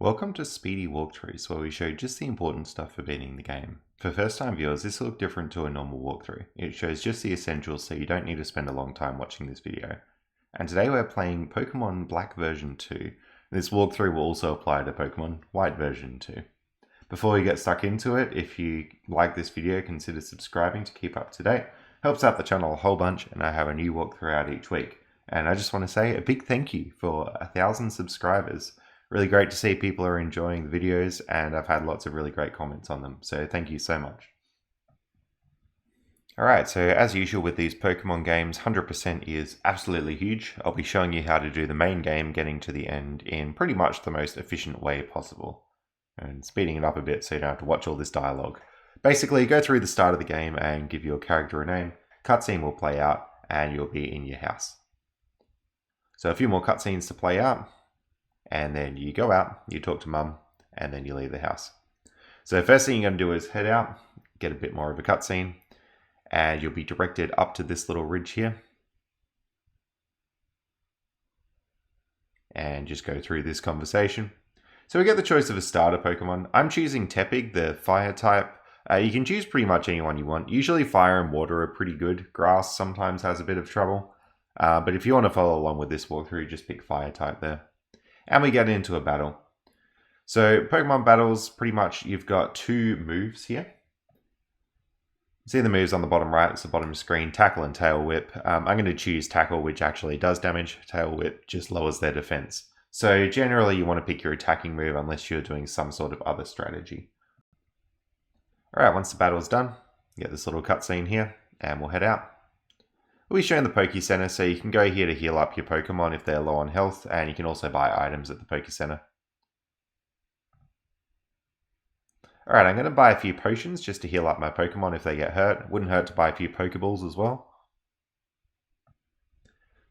Welcome to Speedy Walkthroughs, where we show just the important stuff for beating the game. For first time viewers, this will look different to a normal walkthrough. It shows just the essentials, so you don't need to spend a long time watching this video. And today we're playing Pokemon Black version 2. This walkthrough will also apply to Pokemon White version 2. Before we get stuck into it, if you like this video, consider subscribing to keep up to date. Helps out the channel a whole bunch, and I have a new walkthrough out each week. And I just want to say a big thank you for 1,000 subscribers. Really great to see people are enjoying the videos, and I've had lots of really great comments on them, so thank you so much. Alright, so as usual with these Pokemon games, 100% is absolutely huge. I'll be showing you how to do the main game, getting to the end in pretty much the most efficient way possible. And speeding it up a bit so you don't have to watch all this dialogue. Basically, go through the start of the game and give your character a name. Cutscene will play out, and you'll be in your house. So a few more cutscenes to play out. And then you go out, you talk to mum, and then you leave the house. So first thing you're going to do is head out, get a bit more of a cutscene, and you'll be directed up to this little ridge here. And just go through this conversation. So we get the choice of a starter Pokemon. I'm choosing Tepig, the fire type. You can choose pretty much anyone you want. Usually fire and water are pretty good. Grass sometimes has a bit of trouble. But if you want to follow along with this walkthrough, just pick fire type there. And we get into a battle. So Pokemon battles, pretty much you've got two moves here. See the moves on the bottom right, it's the bottom screen, Tackle and Tail Whip. I'm going to choose Tackle, which actually does damage. Tail Whip just lowers their defense. So generally you want to pick your attacking move unless you're doing some sort of other strategy. Alright, once the battle's done, you get this little cutscene here, and we'll head out. We'll be showing the Poke Center, so you can go here to heal up your Pokemon if they're low on health, and you can also buy items at the Poke Center. Alright, I'm going to buy a few potions just to heal up my Pokemon if they get hurt. Wouldn't hurt to buy a few Pokeballs as well.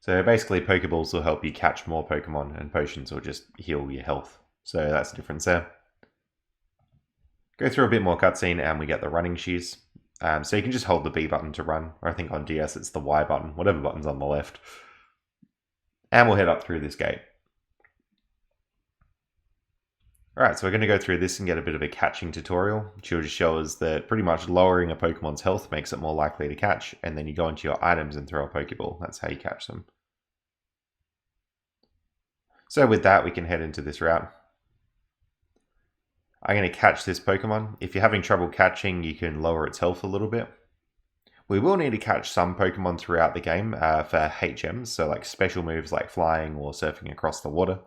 So basically Pokeballs will help you catch more Pokemon, and potions will just heal your health. So that's the difference there. Go through a bit more cutscene and we get the running shoes. So you can just hold the B button to run, or I think on DS it's the Y button, whatever button's on the left. And we'll head up through this gate. Alright, so we're going to go through this and get a bit of a catching tutorial, which will just show us that pretty much lowering a Pokemon's health makes it more likely to catch, and then you go into your items and throw a Pokeball. That's how you catch them. So with that, we can head into this route. I'm going to catch this Pokemon. If you're having trouble catching, you can lower its health a little bit. We will need to catch some Pokemon throughout the game for HMs, so like special moves like flying or surfing across the water.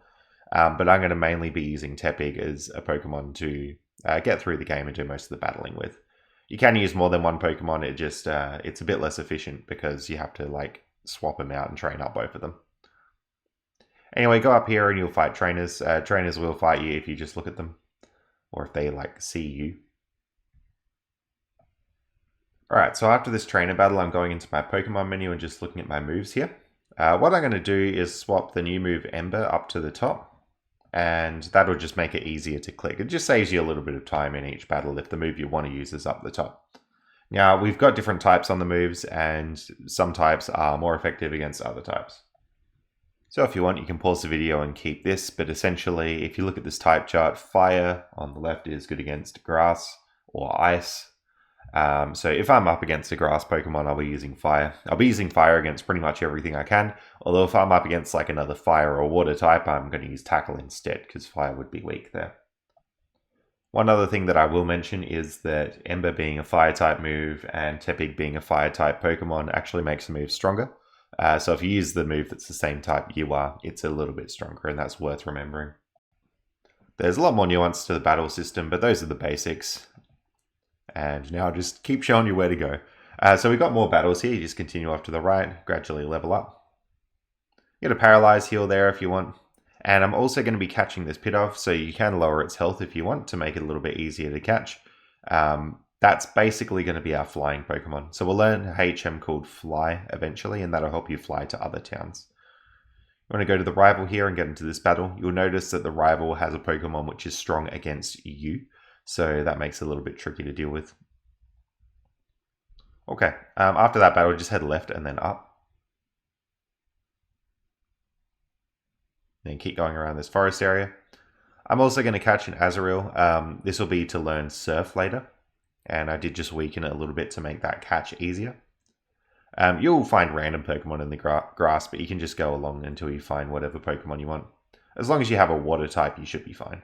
But I'm going to mainly be using Tepig as a Pokemon to get through the game and do most of the battling with. You can use more than one Pokemon, it's a bit less efficient because you have to like swap them out and train up both of them. Anyway, go up here and you'll fight trainers. Trainers will fight you if you just look at them, or if they like see you. Alright, so after this trainer battle, I'm going into my Pokemon menu and just looking at my moves here. What I'm going to do is swap the new move Ember up to the top, and that'll just make it easier to click. It just saves you a little bit of time in each battle if the move you want to use is up the top. Now, we've got different types on the moves, and some types are more effective against other types. So if you want, you can pause the video and keep this, but essentially, if you look at this type chart, fire on the left is good against grass or ice. So if I'm up against a grass Pokemon, I'll be using fire. I'll be using fire against pretty much everything I can, although if I'm up against like another fire or water type, I'm going to use Tackle instead, because fire would be weak there. One other thing that I will mention is that Ember being a fire type move and Tepig being a fire type Pokemon actually makes the move stronger. So if you use the move that's the same type you are, it's a little bit stronger, and that's worth remembering. There's a lot more nuance to the battle system, but those are the basics. And now just keep showing you where to go. So we've got more battles here. You just continue off to the right, gradually level up. You get a Paralyze heal there if you want. And I'm also going to be catching this Pidove, so you can lower its health if you want to make it a little bit easier to catch. That's basically going to be our flying Pokemon. So we'll learn a HM called Fly eventually, and that'll help you fly to other towns. You want to go to the rival here and get into this battle. You'll notice that the rival has a Pokemon which is strong against you, so that makes it a little bit tricky to deal with. Okay, after that battle, just head left and then up. Then keep going around this forest area. I'm also going to catch an Azrael. This will be to learn Surf later, and I did just weaken it a little bit to make that catch easier. You'll find random Pokemon in the grass, but you can just go along until you find whatever Pokemon you want. As long as you have a water type, you should be fine.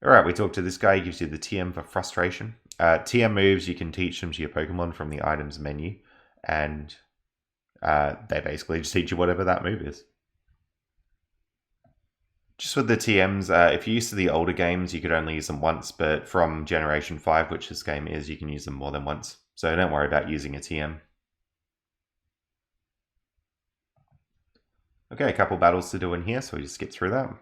Alright, we talked to this guy. He gives you the TM for Frustration. TM moves, you can teach them to your Pokemon from the items menu, and they basically just teach you whatever that move is. Just with the TMs, if you're used to the older games, you could only use them once, but from Generation 5, which this game is, you can use them more than once. So don't worry about using a TM. Okay, a couple battles to do in here, so we just skip through that.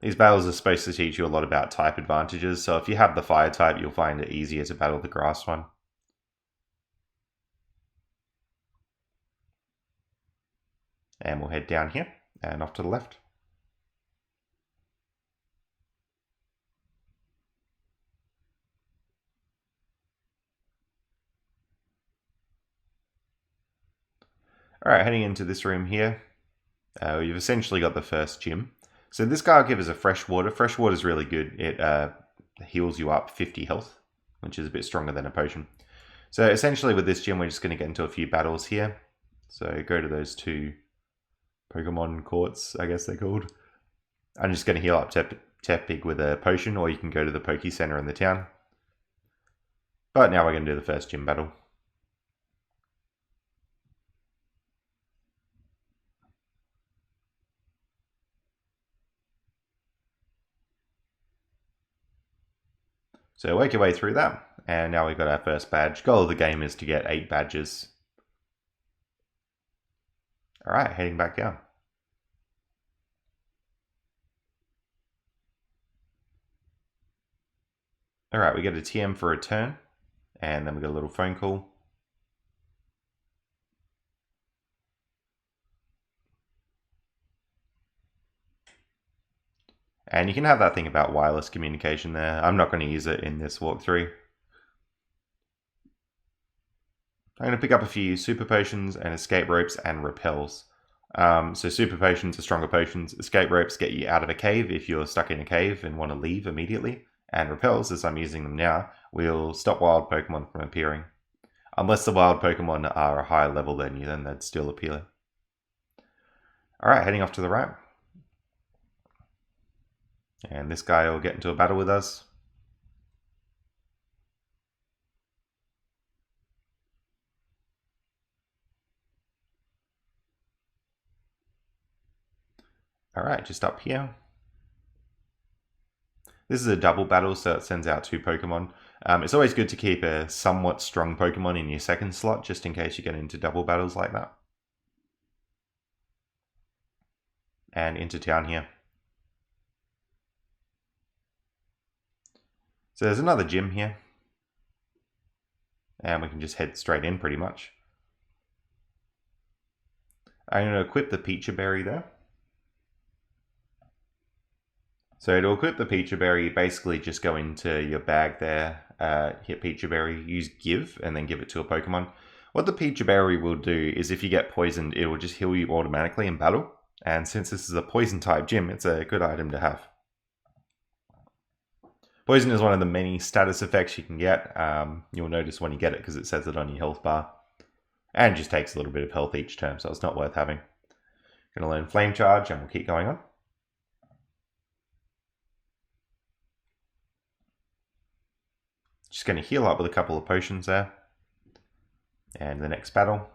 These battles are supposed to teach you a lot about type advantages, so if you have the fire type, you'll find it easier to battle the grass one. And we'll head down here and off to the left. Alright, heading into this room here, you've essentially got the first gym. So this guy will give us a fresh water. Fresh water is really good. It heals you up 50 health, which is a bit stronger than a potion. So essentially with this gym, we're just going to get into a few battles here. So go to those 2 Pokemon courts, I guess they're called. I'm just going to heal up Tepig with a potion, or you can go to the Poke Center in the town. But now we're going to do the first gym battle. So work your way through that, and now we've got our first badge. Goal of the game is to get 8 badges. Alright, heading back down. Alright, we get a TM for a turn, and then we get a little phone call. And you can have that thing about wireless communication there. I'm not going to use it in this walkthrough. I'm going to pick up a few super potions and escape ropes and repels. So super potions are stronger potions. Escape ropes get you out of a cave if you're stuck in a cave and want to leave immediately. And repels, as I'm using them now, will stop wild Pokemon from appearing. Unless the wild Pokemon are a higher level than you, then they'd still appear. Alright, heading off to the right. And this guy will get into a battle with us. Alright, just up here. This is a double battle, so it sends out 2 Pokemon. It's always good to keep a somewhat strong Pokemon in your second slot, just in case you get into double battles like that. And into town here. So there's another gym here. And we can just head straight in pretty much. I'm going to equip the Pecha Berry there. So to equip the Pecha Berry, you basically just go into your bag there, hit Pecha Berry, use Give, and then give it to a Pokemon. What the Pecha Berry will do is if you get poisoned, it will just heal you automatically in battle. And since this is a poison type gym, it's a good item to have. Poison is one of the many status effects you can get. You'll notice when you get it because it says it on your health bar. And it just takes a little bit of health each turn, so it's not worth having. Going to learn Flame Charge and we'll keep going on. Just going to heal up with a couple of potions there. And the next battle.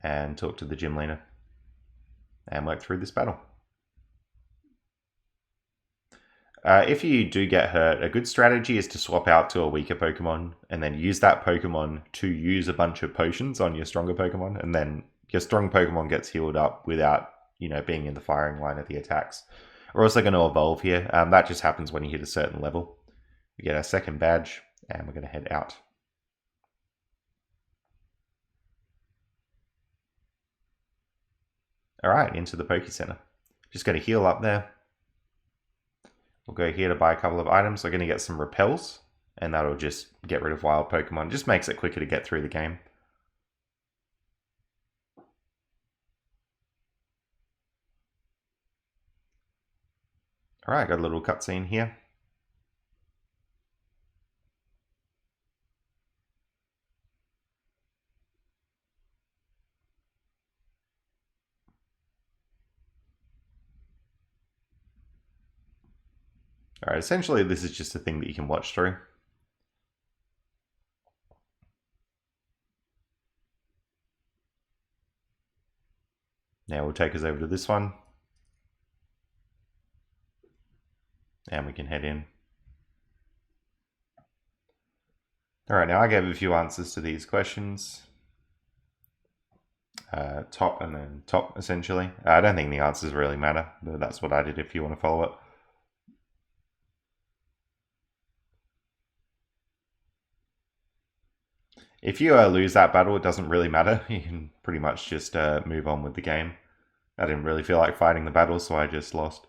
And talk to the gym leader. And work through this battle. If you do get hurt, a good strategy is to swap out to a weaker Pokemon and then use that Pokemon to use a bunch of potions on your stronger Pokemon, and then your strong Pokemon gets healed up without, being in the firing line of the attacks. We're also going to evolve here. That just happens when you hit a certain level. We get our second badge, and we're going to head out. Alright, into the Poke Center. Just going to heal up there. We'll go here to buy a couple of items. We're going to get some repels, and that'll just get rid of wild Pokemon. Just makes it quicker to get through the game. Alright, got a little cutscene here. Alright, essentially this is just a thing that you can watch through. Now we'll take us over to this one. And we can head in. Alright, now I gave a few answers to these questions. Top and then top, essentially. I don't think the answers really matter, but that's what I did if you want to follow it. If you lose that battle, it doesn't really matter. You can pretty much just move on with the game. I didn't really feel like fighting the battle, so I just lost.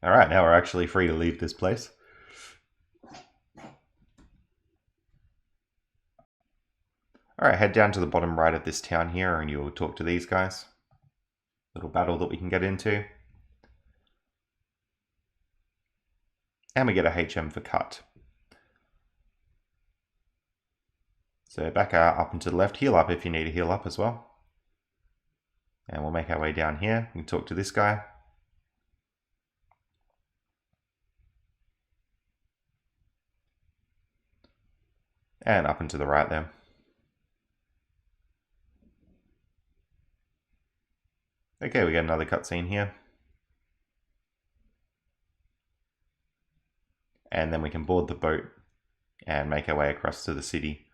Alright, now we're actually free to leave this place. Alright, head down to the bottom right of this town here and you'll talk to these guys. Little battle that we can get into. And we get a HM for cut. So back up and to the left, heal up if you need to heal up as well. And we'll make our way down here. We can talk to this guy. And up and to the right there. Okay, we get another cutscene here. And then we can board the boat and make our way across to the city.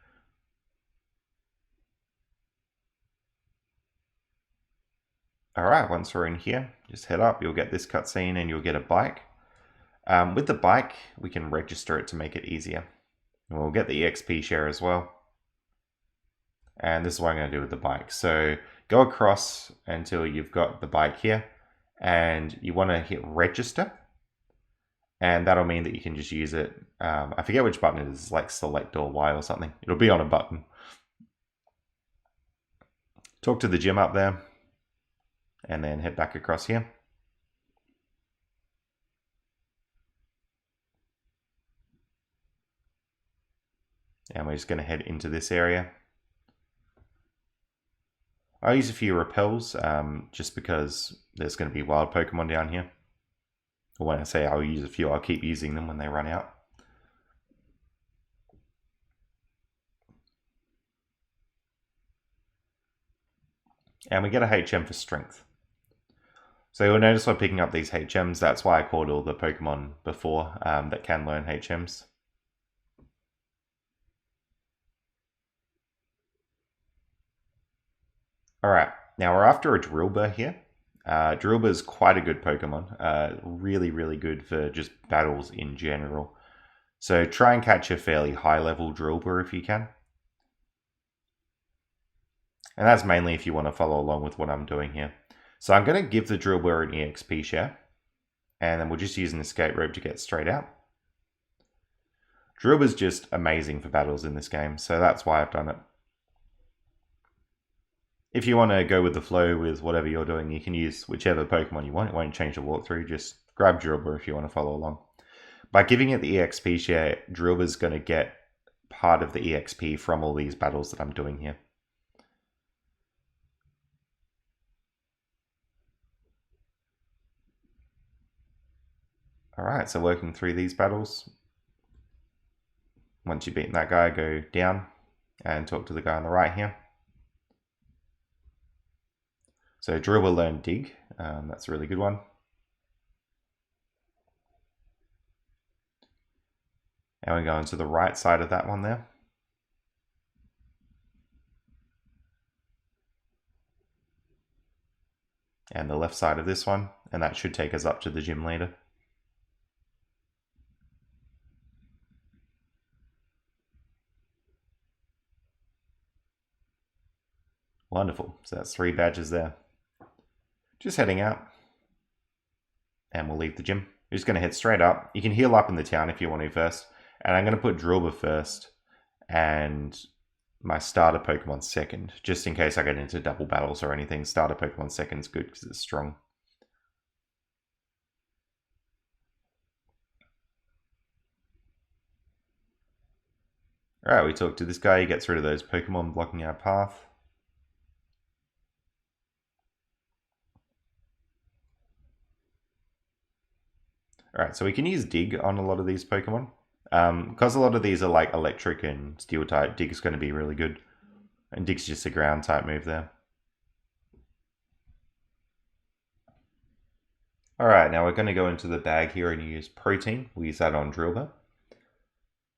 Alright, once we're in here, just head up, you'll get this cutscene and you'll get a bike. With the bike, we can register it to make it easier. And we'll get the EXP share as well. And this is what I'm going to do with the bike. So go across until you've got the bike here and you want to hit register. And that'll mean that you can just use it. I forget which button it is, like select or Y or something. It'll be on a button. Talk to the gym up there. And then head back across here. And we're just going to head into this area. I'll use a few repels just because there's going to be wild Pokemon down here. Or when I say I'll use a few, I'll keep using them when they run out. And we get a HM for strength. So you'll notice by picking up these HMs, that's why I called all the Pokemon before that can learn HMs. Alright, now we're after a Drillbur here. Drillbur is quite a good Pokemon. Really, really good for just battles in general. So try and catch a fairly high level Drillbur if you can. And that's mainly if you want to follow along with what I'm doing here. So I'm going to give the Drillbur an EXP share. And then we'll just use an escape rope to get straight out. Drillbur's just amazing for battles in this game, so that's why I've done it. If you want to go with the flow with whatever you're doing, you can use whichever Pokemon you want. It won't change the walkthrough. Just grab Drillbur if you want to follow along. By giving it the EXP share, Drillbur's going to get part of the EXP from all these battles that I'm doing here. Alright, so working through these battles. Once you've beaten that guy, go down and talk to the guy on the right here. So Drill will learn Dig. That's a really good one. And we're going to the right side of that one there. And the left side of this one. And that should take us up to the gym leader. Wonderful. So that's 3 badges there. Just heading out. And we'll leave the gym. We're just going to head straight up. You can heal up in the town if you want to first. And I'm going to put Drillbur first. And my starter Pokemon second, just in case I get into double battles or anything. Starter Pokemon second's good because it's strong. Alright, we talk to this guy, he gets rid of those Pokemon blocking our path. Alright, so we can use Dig on a lot of these Pokemon. Because a lot of these are like electric and steel type, Dig's going to be really good. And Dig's just a ground type move there. Alright, now we're going to go into the bag here and use Protein. We'll use that on Drillbur.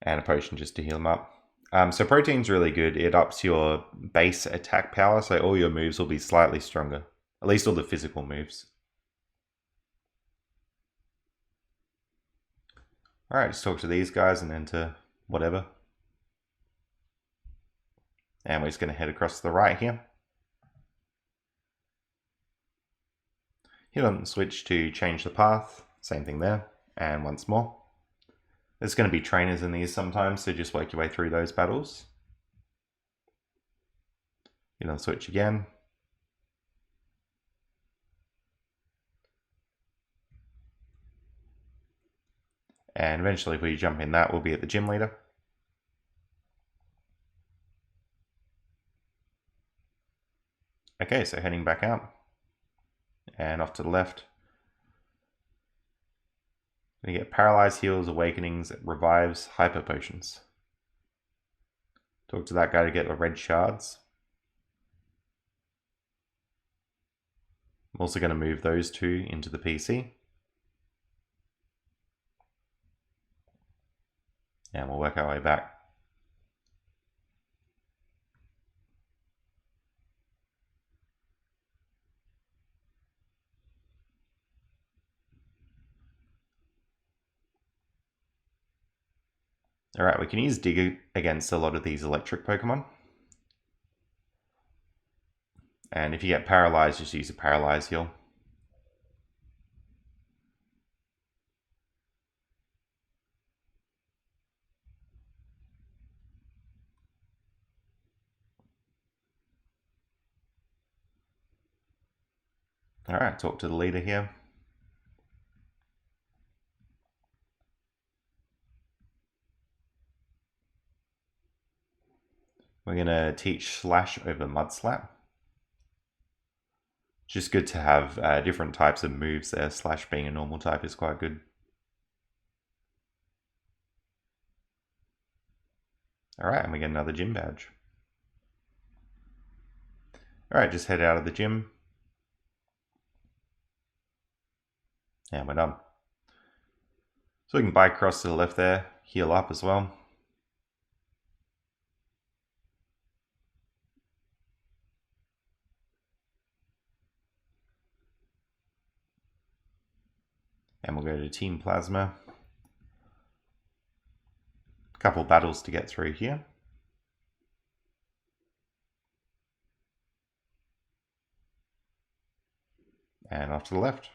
And a potion just to heal him up. So Protein's really good. It ups your base attack power, so all your moves will be slightly stronger. At least all the physical moves. Alright, just talk to these guys and then to whatever. And we're just going to head across to the right here. Hit on the switch to change the path. Same thing there. And once more. There's going to be trainers in these sometimes, so just work your way through those battles. Hit on the switch again. And eventually if we jump in that, we'll be at the gym leader. Okay, so heading back out. And off to the left. We get Paralyze, Heals, Awakenings, Revives, Hyper Potions. Talk to that guy to get the red shards. I'm also going to move those two into the PC. And we'll work our way back. Alright, we can use Dig against a lot of these electric Pokemon. And if you get Paralyzed, just use a Paralyze heal. Alright, talk to the leader here. We're going to teach Slash over Mudslap. Just good to have different types of moves there. Slash being a normal type is quite good. Alright, and we get another gym badge. Alright, just head out of the gym. And we're done. So we can bike across to the left there, heal up as well. And we'll go to Team Plasma. A couple battles to get through here. And off to the left.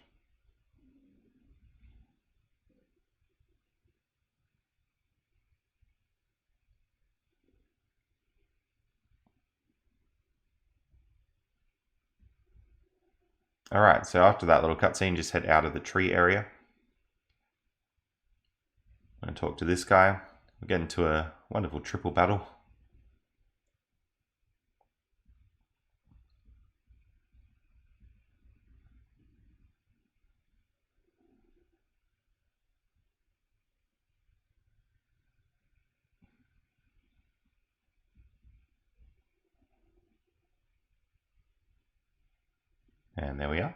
Alright, so after that little cutscene, just head out of the tree area. I'm going to talk to this guy. We'll get into a wonderful triple battle. And there we are.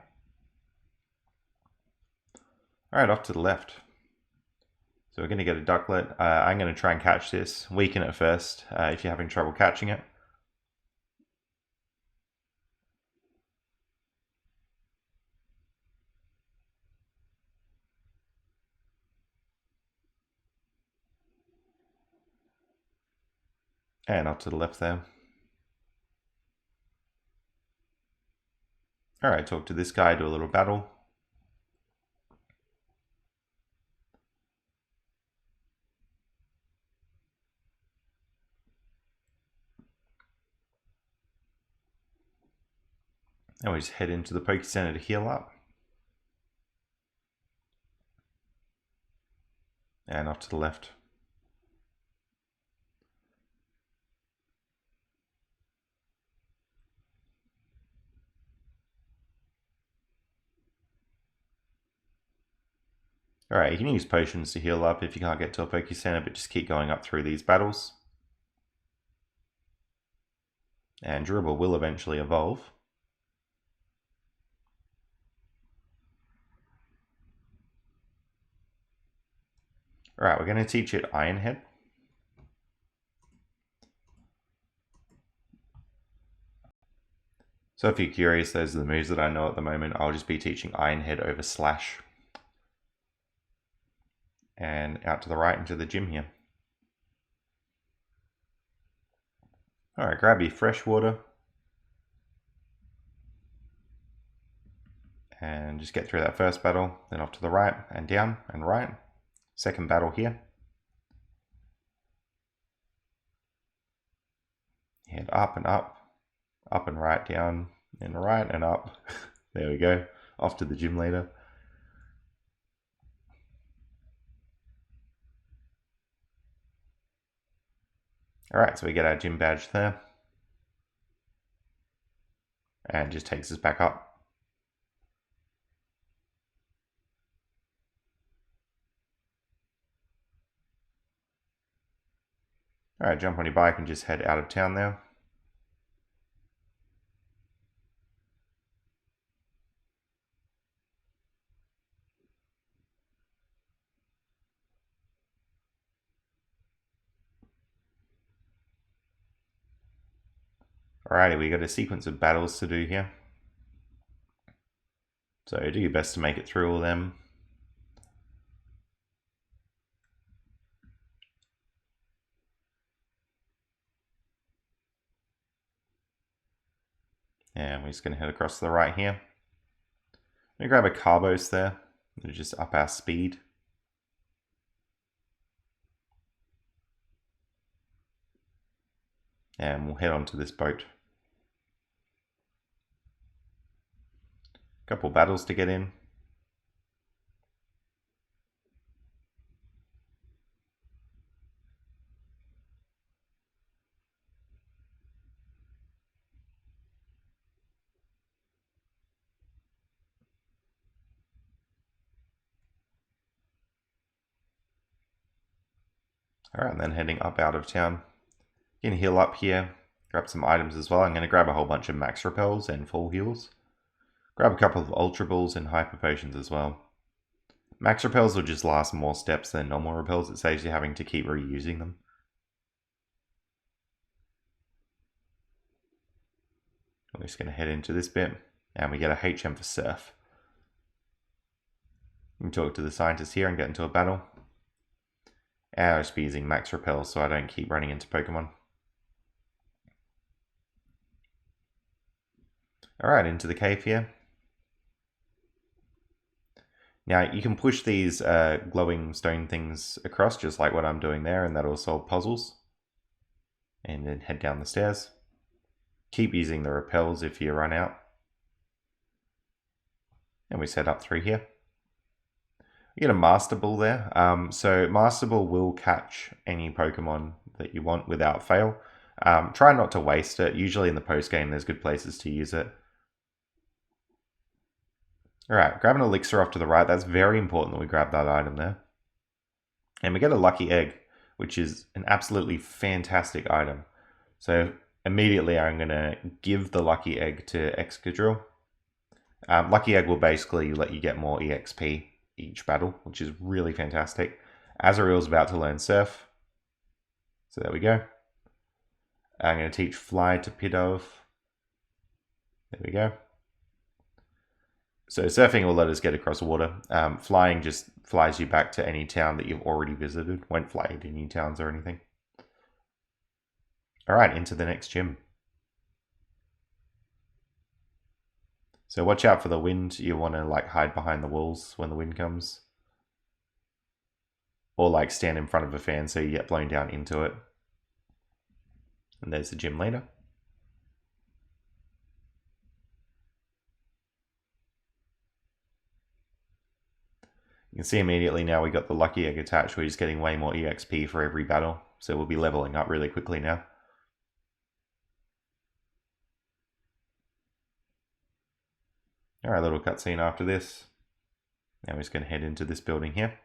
Alright, off to the left. So we're going to get a Ducklet. I'm going to try and catch this. Weaken it first if you're having trouble catching it. And off to the left there. Alright, talk to this guy, do a little battle. And we just head into the Poke Center to heal up. And off to the left. Alright, you can use potions to heal up if you can't get to a Poke Center, but just keep going up through these battles. And Dribble will eventually evolve. Alright, we're going to teach it Iron Head. So if you're curious, those are the moves that I know at the moment. I'll just be teaching Iron Head over Slash. And out to the right into the gym here. Alright, grab your fresh water. And just get through that first battle, then off to the right and down and right. Second battle here. Head up and right, down and right and up. There we go. Off to the gym leader. Alright, so we get our gym badge there. And just takes us back up. Alright, jump on your bike and just head out of town now. Alrighty, we got a sequence of battles to do here. So do your best to make it through all them. And we're just going to head across to the right here. I'm going to grab a Carbos there. It'll just up our speed. And we'll head on to this boat. Couple battles to get in. Alright, and then heading up out of town. You can heal up here, grab some items as well. I'm going to grab a whole bunch of max repels and full heals. Grab a couple of ultra balls and hyper potions as well. Max repels will just last more steps than normal repels. It saves you having to keep reusing them. I'm just going to head into this bit, and we get a HM for Surf. You can talk to the scientist here and get into a battle. And I'll just be using max repel so I don't keep running into Pokemon. Alright, into the cave here. Now you can push these glowing stone things across just like what I'm doing there, and that'll solve puzzles. And then head down the stairs. Keep using the repels if you run out. And we set up through here. You get a Master Ball there. So Master Ball will catch any Pokemon that you want without fail. Try not to waste it. Usually in the post game there's good places to use it. Alright, grab an elixir off to the right. That's very important that we grab that item there. And we get a lucky egg, which is an absolutely fantastic item. So immediately I'm going to give the lucky egg to Excadrill. Lucky egg will basically let you get more EXP each battle, which is really fantastic. Azrael's about to learn Surf. So there we go. I'm going to teach Fly to Pidove. There we go. So surfing will let us get across water. Flying just flies you back to any town that you've already visited. Won't fly you to new towns or anything. Alright, into the next gym. So watch out for the wind. You want to like hide behind the walls when the wind comes. Or like stand in front of a fan so you get blown down into it. And there's the gym leader. You can see immediately now we got the lucky egg attached. We're just getting way more EXP for every battle. So we'll be leveling up really quickly now. Alright, little cutscene after this. Now we're just going to head into this building here.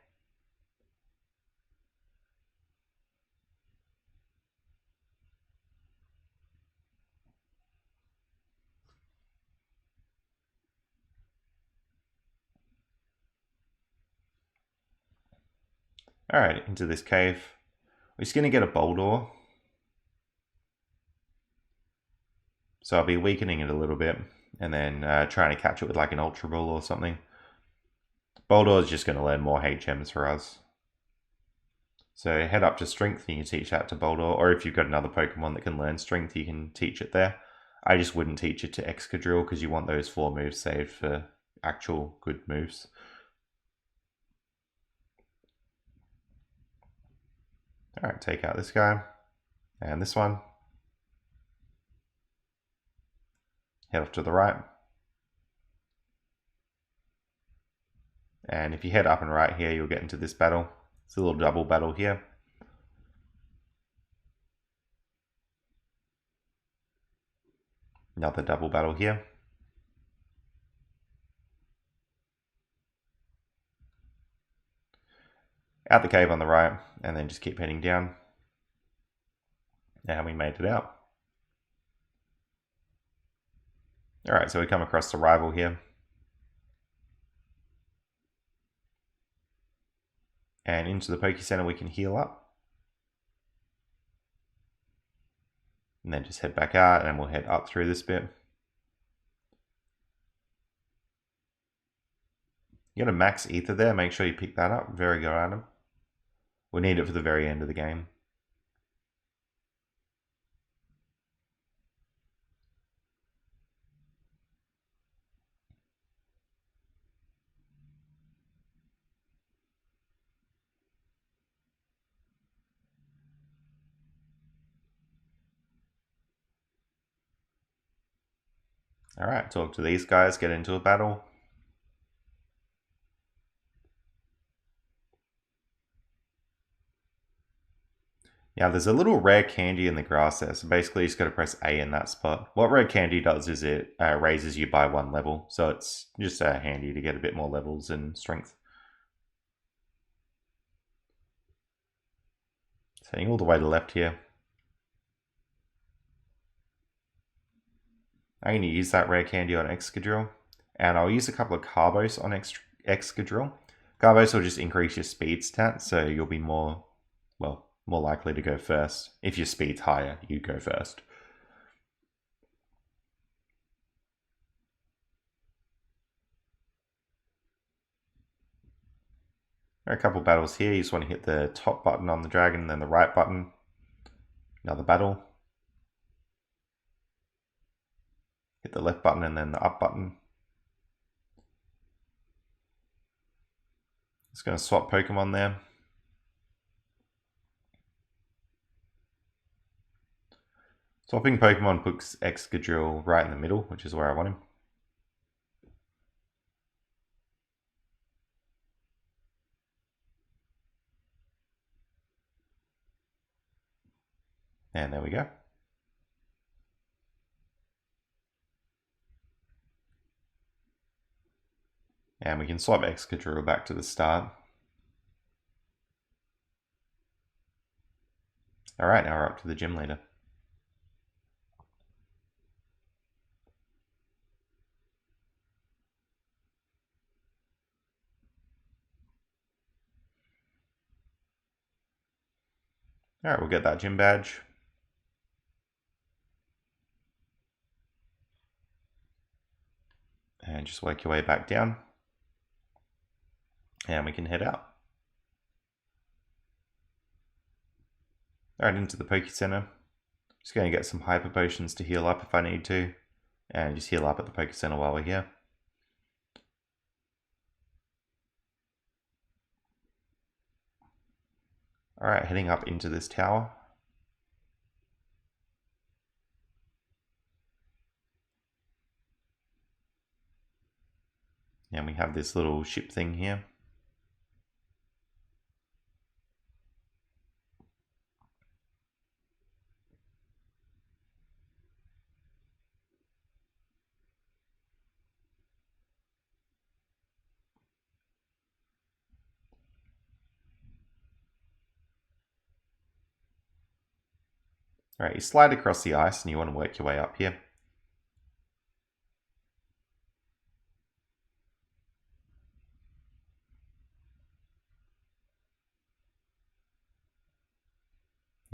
Alright, into this cave. We're just going to get a boulder. So I'll be weakening it a little bit and then trying to catch it with like an Ultra Ball or something. Boulder is just going to learn more HMs for us. So head up to Strength and you can teach that to Boulder, or if you've got another Pokemon that can learn Strength, you can teach it there. I just wouldn't teach it to Excadrill because you want those 4 moves saved for actual good moves. Alright, take out this guy and this one. Head off to the right. And if you head up and right here, you'll get into this battle. It's a little double battle here. Another double battle here. Out the cave on the right, and then just keep heading down. And we made it out. Alright, so we come across the rival here. And into the Poke Center we can heal up. And then just head back out, and we'll head up through this bit. You got a max ether there, make sure you pick that up. Very good item. We'll need it for the very end of the game. Alright, talk to these guys, get into a battle. Now there's a little rare candy in the grass there, so basically you just got to press A in that spot. What rare candy does is it raises you by 1 level, so it's just handy to get a bit more levels and strength. Heading all the way to the left here. I'm going to use that rare candy on Excadrill, and I'll use a couple of Carbos on Excadrill. Carbos will just increase your speed stat, so you'll be more likely to go first. If your speed's higher, you go first. There are a couple battles here. You just want to hit the top button on the dragon and then the right button. Another battle. Hit the left button and then the up button. Just going to swap Pokemon there. Swapping Pokemon puts Excadrill right in the middle, which is where I want him. And there we go. And we can swap Excadrill back to the start. Alright, now we're up to the gym leader. Alright, we'll get that gym badge. And just work your way back down. And we can head out. Alright, into the Poke Center. Just going to get some Hyper Potions to heal up if I need to. And just heal up at the Poke Center while we're here. Alright, heading up into this tower. And we have this little ship thing here. Alright, you slide across the ice and you want to work your way up here.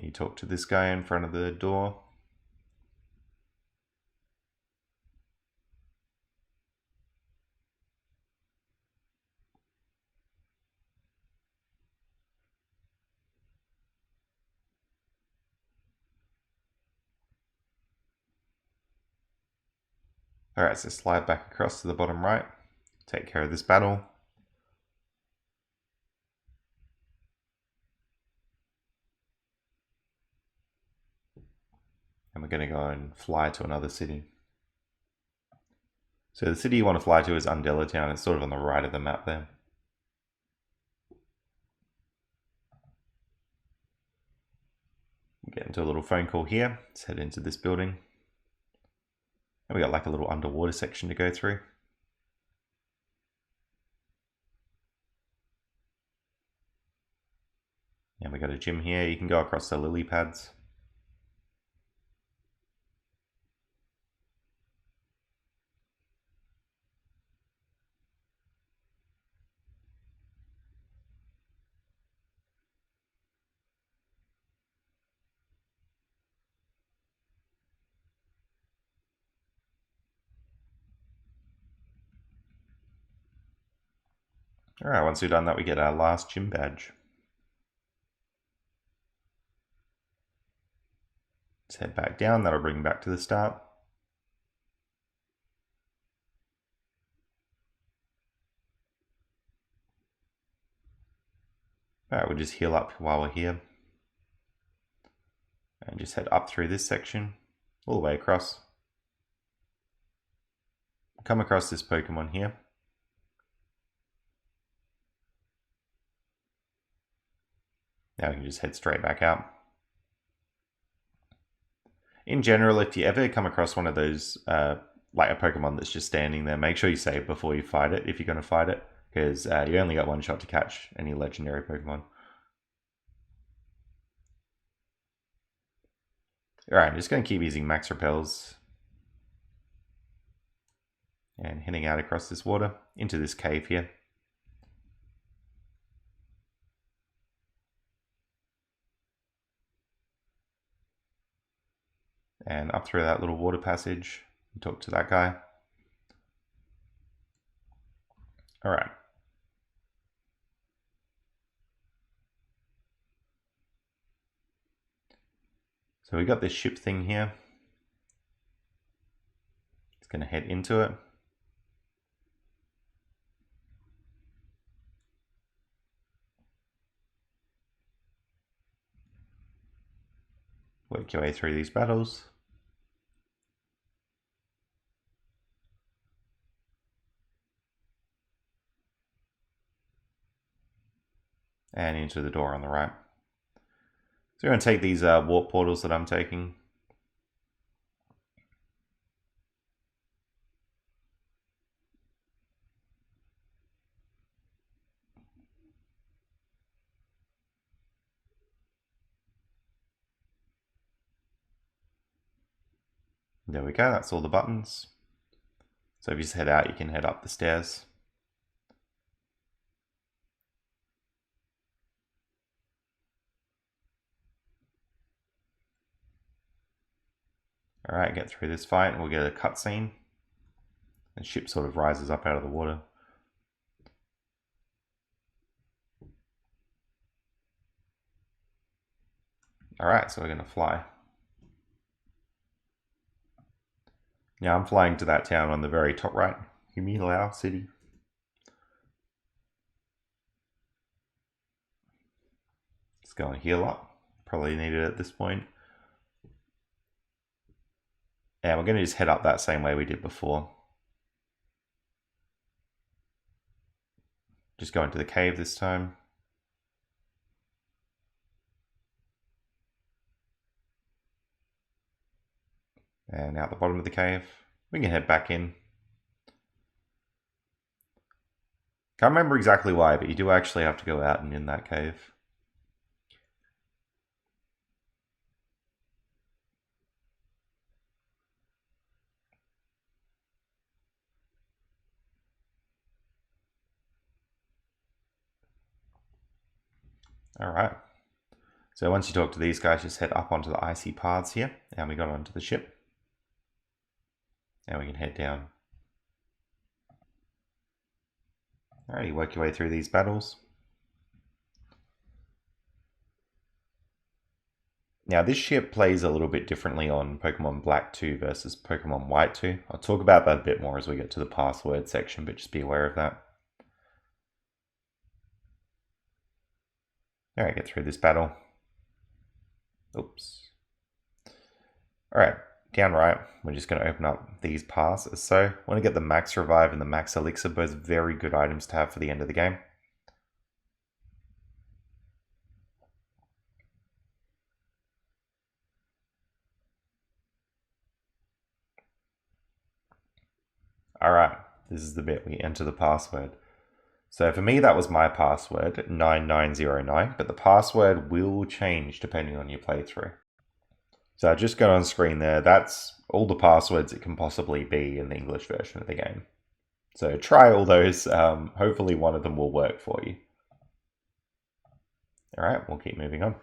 You talk to this guy in front of the door. Alright, so slide back across to the bottom right. Take care of this battle. And we're going to go and fly to another city. So the city you want to fly to is Undella Town. It's sort of on the right of the map there. We'll get into a little phone call here. Let's head into this building. And we got like a little underwater section to go through. And we got a gym here. You can go across the lily pads. Alright, once we've done that, we get our last gym badge. Let's head back down. That'll bring back to the start. Alright, we'll just heal up while we're here. And just head up through this section, all the way across. Come across this Pokemon here. Now we can just head straight back out. In general, if you ever come across one of those, like a Pokemon that's just standing there, make sure you save before you fight it, if you're going to fight it, because you only got one shot to catch any legendary Pokemon. Alright, I'm just going to keep using Max Repels. And heading out across this water, into this cave here. And up through that little water passage, and talk to that guy. Alright. So we got this ship thing here. It's going to head into it. Work your way through these battles. And into the door on the right. So we're going to take these warp portals that I'm taking. There we go, that's all the buttons. So if you just head out, you can head up the stairs. Alright, get through this fight and we'll get a cutscene. The ship sort of rises up out of the water. Alright, so we're going to fly. Now I'm flying to that town on the very top right, Humilao City. Let's go and heal up. Probably need it at this point. And we're going to just head up that same way we did before. Just go into the cave this time. And out the bottom of the cave. We can head back in. Can't remember exactly why, but you do actually have to go out and in that cave. All right. So once you talk to these guys, just head up onto the icy paths here, and we got onto the ship. And we can head down. Alrighty, work your way through these battles. Now this ship plays a little bit differently on Pokemon Black 2 versus Pokemon White 2. I'll talk about that a bit more as we get to the password section, but just be aware of that. Alright, get through this battle. Oops. Alright, down right, we're just going to open up these paths. So, want to get the Max Revive and the Max Elixir, both very good items to have for the end of the game. Alright, this is the bit we enter the password. So for me, that was my password, 9909, but the password will change depending on your playthrough. So I just got on screen there, that's all the passwords it can possibly be in the English version of the game. So try all those, hopefully one of them will work for you. Alright, we'll keep moving on.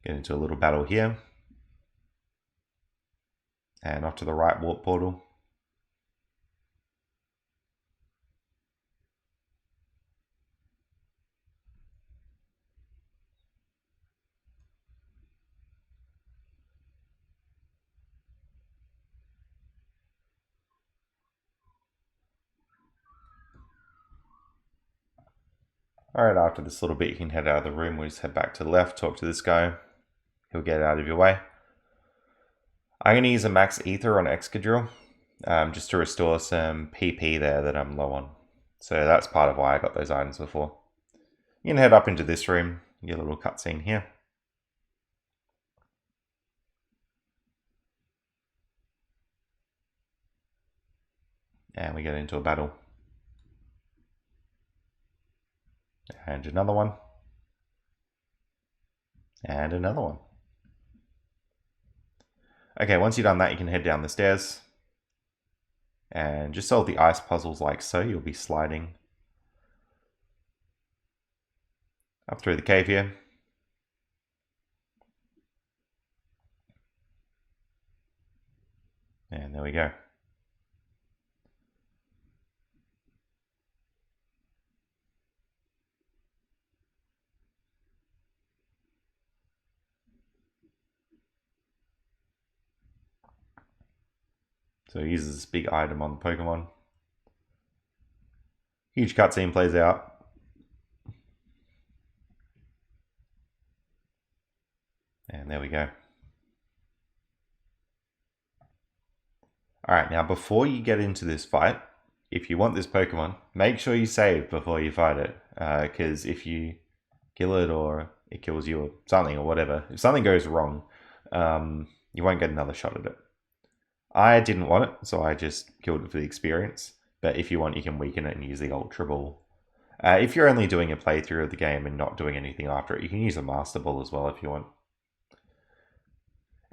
Get into a little battle here. And off to the right warp portal. Alright, after this little bit you can head out of the room. We'll just head back to the left, talk to this guy. He'll get out of your way. I'm going to use a Max Ether on Excadrill, just to restore some PP there that I'm low on. So that's part of why I got those items before. You can head up into this room, get a little cutscene here. And we get into a battle. And another one. And another one. Okay, once you've done that, you can head down the stairs. And just solve the ice puzzles like so. You'll be sliding up through the cave here. And there we go. So he uses this big item on the Pokemon. Huge cutscene plays out. And there we go. Alright, now before you get into this fight, if you want this Pokemon, make sure you save before you fight it. Because if you kill it or it kills you or something or whatever, if something goes wrong, you won't get another shot at it. I didn't want it, so I just killed it for the experience. But if you want, you can weaken it and use the Ultra Ball. If you're only doing a playthrough of the game and not doing anything after it, you can use a Master Ball as well if you want.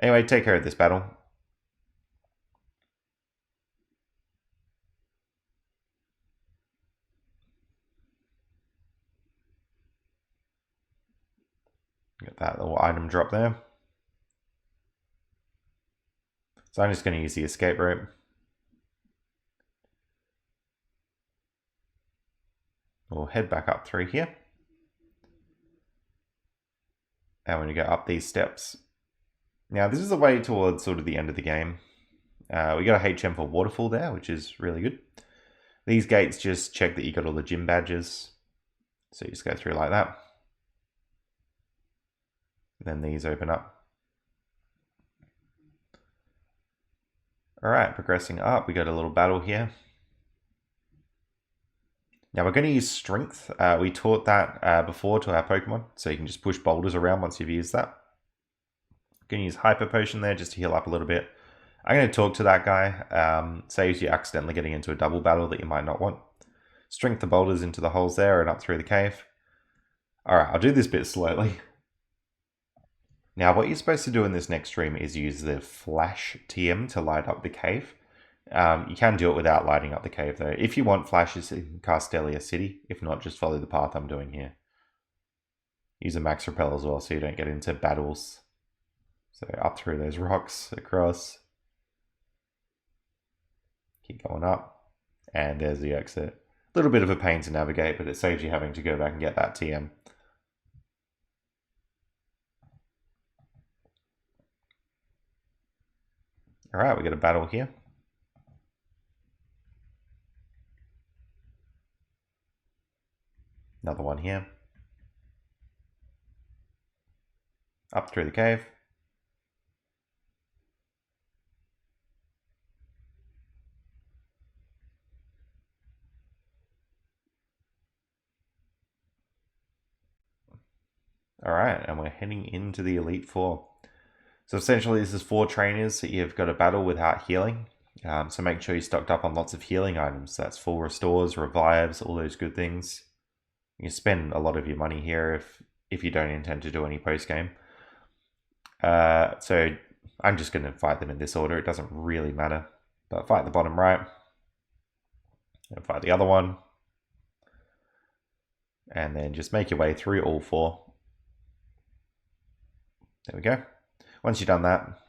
Anyway, take care of this battle. Get that little item drop there. So I'm just going to use the escape rope. We'll head back up through here. And when you go up these steps. Now this is the way towards sort of the end of the game. We got a HM for Waterfall there, which is really good. These gates just check that you got all the gym badges. So you just go through like that. Then these open up. Alright, progressing up, we got a little battle here. Now we're going to use Strength. We taught that before to our Pokemon, so you can just push boulders around once you've used that. Going to use Hyper Potion there just to heal up a little bit. I'm going to talk to that guy. Saves you accidentally getting into a double battle that you might not want. Strength the boulders into the holes there and up through the cave. Alright, I'll do this bit slowly. Now what you're supposed to do in this next stream is use the Flash TM to light up the cave. You can do it without lighting up the cave though. If you want flashes in Castelia City, if not, just follow the path I'm doing here. Use a max repel as well so you don't get into battles. So up through those rocks, across. Keep going up. And there's the exit. A little bit of a pain to navigate, but it saves you having to go back and get that TM. Alright, we got a battle here. Another one here. Up through the cave. Alright, and we're heading into the Elite Four. So essentially this is 4 trainers that you've got to battle without healing. So make sure you're stocked up on lots of healing items. That's full restores, revives, all those good things. You spend a lot of your money here if you don't intend to do any post-game. So I'm just going to fight them in this order. It doesn't really matter. But fight the bottom right. And fight the other one. And then just make your way through all 4. There we go. Once you've done that,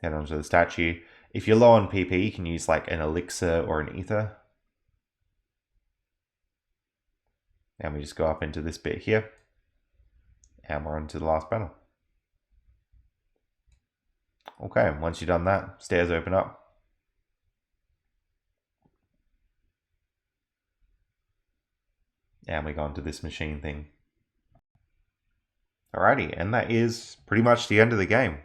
head onto the statue. If you're low on PP, you can use like an elixir or an ether. And we just go up into this bit here. And we're on to the last battle. Okay, once you've done that, stairs open up. And we go into this machine thing. Alrighty, and that is pretty much the end of the game.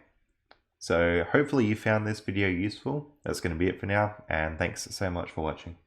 So hopefully you found this video useful. That's going to be it for now, and thanks so much for watching.